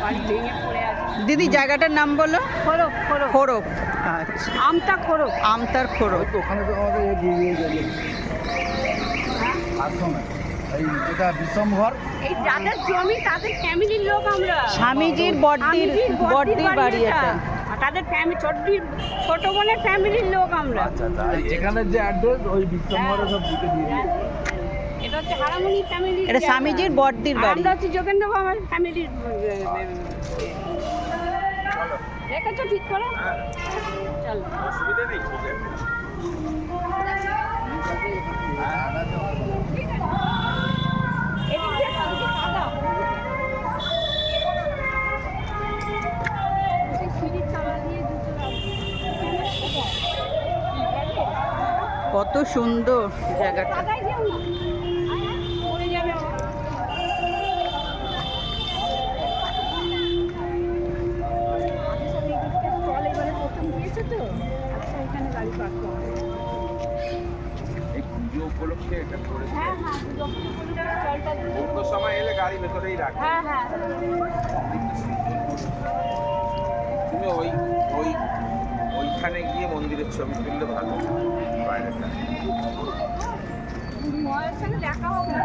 বাড়ি ভেঙে পড়ে আছে। দিদি জায়গাটার নাম বলো। খোরক খোরক খোরক। আচ্ছা, আমতা খোরক। আমতার খোরক। ওখানে তো আমাদের দিয়ে গেল আশ্রমে এই যেটা বিশ্রাম ঘর। এই যাদের জমি তাদের ফ্যামিলির লোক আমরা। স্বামীজির বড়দির বাড়ি এটা। আর তাদের ফ্যামিলি ছোট বোনের ফ্যামিলির লোক আমরা। আচ্ছা আচ্ছা, আর এখানে যে অ্যাড্রেস ওই বিশ্রাম ঘরে সব দিকে দিয়ে দিয়ে। এটা হচ্ছে হারামণি ফ্যামিলি। এটা স্বামীজির বড়দির বাড়ি। আমরা হচ্ছে যোগেন্দ্র বাবার ফ্যামিলির। রেখেছো ঠিক করে? চল। অসুবিধা নেই। এদিক দিয়ে কালকে কাদা। এই সিঁড়ির তলা দিয়ে দুটো কত সুন্দর জায়গাটা। কাদায় যেও না। পড়ে যাবে আবার। চল এবারে প্রথম দিয়েছে তো। আচ্ছা এখানে গাড়ি পার্ক করা। এই পুজো উপলক্ষে এটা করে হ্যাঁ হ্যাঁ যখন কোনো জায়গায় জলটা দিতে। অন্য সময় এলে গাড়ি ভেতরেই রাখে। হ্যাঁ হ্যাঁ তুমি ওইখানে গিয়ে মন্দিরের ছবি তুললে ভালো বাইরেটা। ময়ের সঙ্গে দেখা হবে না।